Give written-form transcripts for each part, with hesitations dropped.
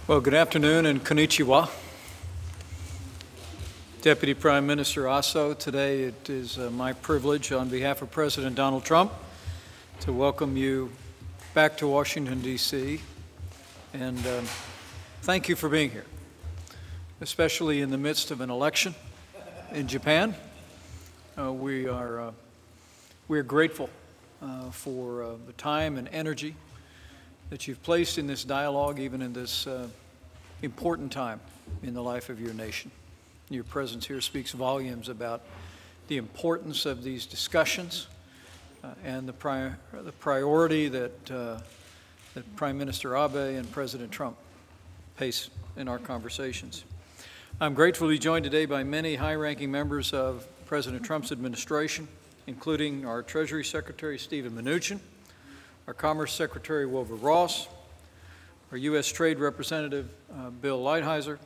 Well, good afternoon and konnichiwa. Deputy Prime Minister Aso, today it is my privilege on behalf of President Donald Trump to welcome you back to Washington, D.C. and thank you for being here, especially in the midst of an election in Japan. We're grateful for the time and energy that you've placed in this dialogue, even in this important time in the life of your nation. Your presence here speaks volumes about the importance of these discussions and the priority that Prime Minister Abe and President Trump place in our conversations. I'm grateful to be joined today by many high-ranking members of President Trump's administration, including our Treasury Secretary, Steven Mnuchin, our Commerce Secretary, Wilbur Ross, our U.S. Trade Representative, Bill Lighthizer,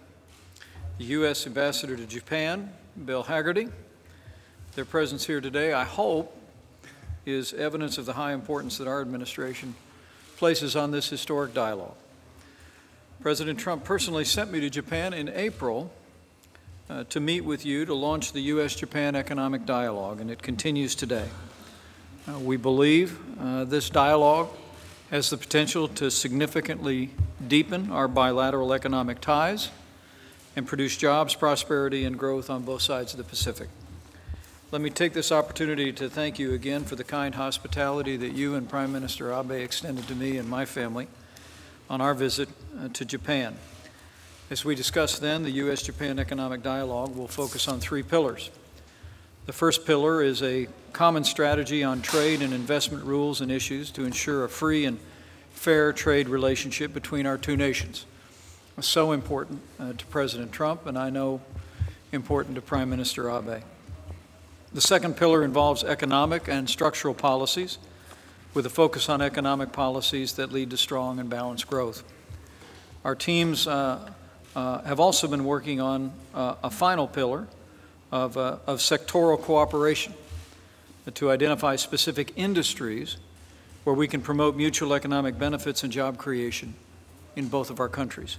the U.S. Ambassador to Japan, Bill Hagerty. Their presence here today, I hope, is evidence of the high importance that our administration places on this historic dialogue. President Trump personally sent me to Japan in April to meet with you to launch the U.S.-Japan economic dialogue, and it continues today. We believe this dialogue has the potential to significantly deepen our bilateral economic ties and produce jobs, prosperity, and growth on both sides of the Pacific. Let me take this opportunity to thank you again for the kind hospitality that you and Prime Minister Abe extended to me and my family on our visit to Japan. As we discussed then, the U.S.-Japan economic dialogue will focus on three pillars. The first pillar is a common strategy on trade and investment rules and issues to ensure a free and fair trade relationship between our two nations. It's so important to President Trump, and I know important to Prime Minister Abe. The second pillar involves economic and structural policies, with a focus on economic policies that lead to strong and balanced growth. Our teams have also been working on a final pillar of sectoral cooperation to identify specific industries where we can promote mutual economic benefits and job creation in both of our countries.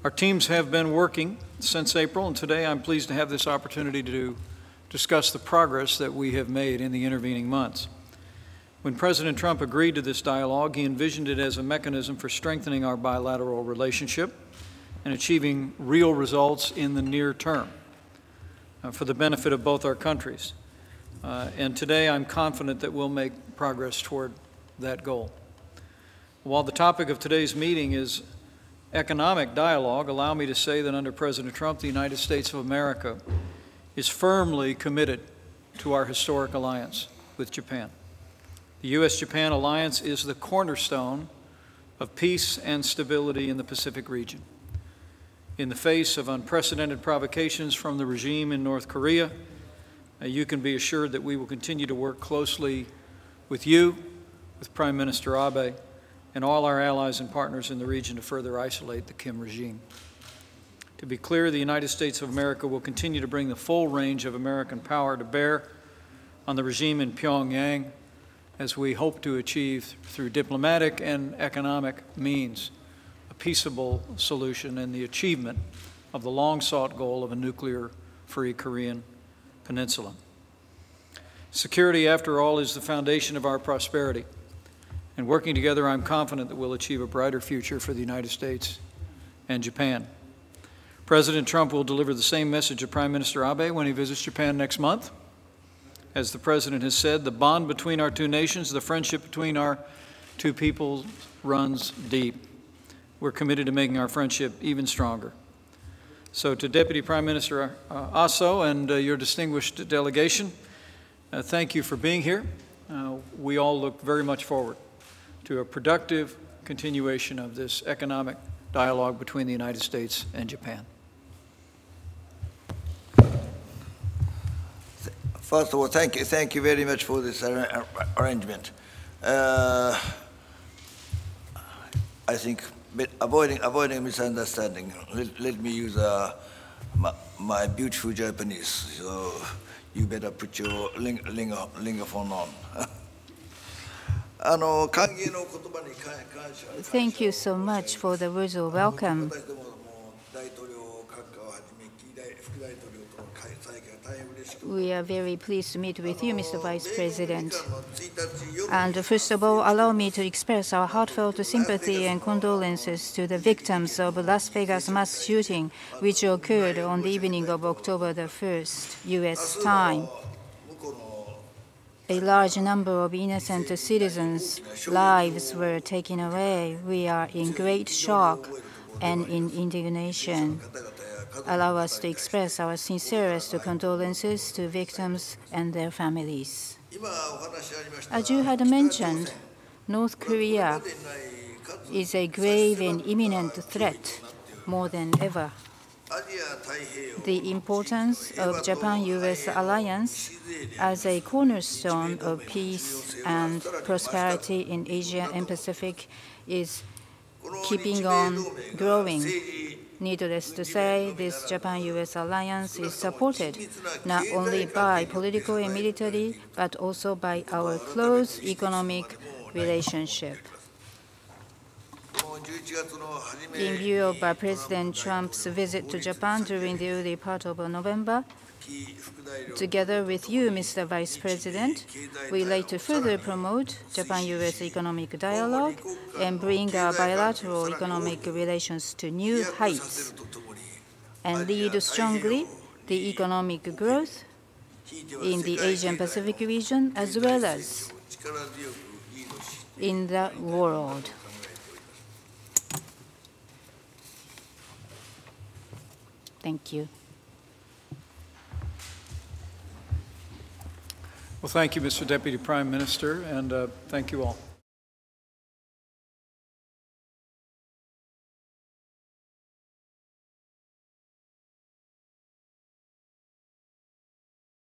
Our teams have been working since April, and today I'm pleased to have this opportunity to discuss the progress that we have made in the intervening months. When President Trump agreed to this dialogue, he envisioned it as a mechanism for strengthening our bilateral relationship and achieving real results in the near term for the benefit of both our countries. And today I'm confident that we'll make progress toward that goal. While the topic of today's meeting is economic dialogue, allow me to say that under President Trump, the United States of America is firmly committed to our historic alliance with Japan. The U.S.-Japan alliance is the cornerstone of peace and stability in the Pacific region. In the face of unprecedented provocations from the regime in North Korea, you can be assured that we will continue to work closely with you, with Prime Minister Abe, and all our allies and partners in the region to further isolate the Kim regime. To be clear, the United States of America will continue to bring the full range of American power to bear on the regime in Pyongyang, as we hope to achieve through diplomatic and economic means a peaceable solution and the achievement of the long-sought goal of a nuclear-free Korean peninsula. Security, after all, is the foundation of our prosperity. And working together, I'm confident that we'll achieve a brighter future for the United States and Japan. President Trump will deliver the same message to Prime Minister Abe when he visits Japan next month. As the President has said, the bond between our two nations, the friendship between our two peoples runs deep. We're committed to making our friendship even stronger. So to Deputy Prime Minister Aso and your distinguished delegation, thank you for being here. We all look very much forward to a productive continuation of this economic dialogue between the United States and Japan. First of all, thank you very much for this arrangement. I think avoiding misunderstanding, let me use my beautiful Japanese. So you better put your lingaphone on. 歓迎の言葉に感謝 Thank you so much for the words of welcome. 私どもも大統領閣下をはじめ副大統領との再会が大変嬉しく We are very pleased to meet with you, Mr. Vice President. And first of all, allow me to express our heartfelt sympathy and condolences to the victims of Las Vegas mass shooting, which occurred on the evening of October the 1st, U.S. time. A large number of innocent citizens' lives were taken away. We are in great shock and in indignation. Allow us to express our sincerest condolences to victims and their families. As you had mentioned, North Korea is a grave and imminent threat more than ever. The importance of Japan-US alliance as a cornerstone of peace and prosperity in Asia and Pacific is keeping on growing. Needless to say, this Japan-US alliance is supported not only by political and military, but also by our close economic relationship. In view of President Trump's visit to Japan during the early part of November, together with you, Mr. Vice President, we like to further promote Japan-US economic dialogue and bring our bilateral economic relations to new heights and lead strongly the economic growth in the Asian-Pacific region as well as in the world. Thank you. Well, thank you, Mr. Deputy Prime Minister, and thank you all.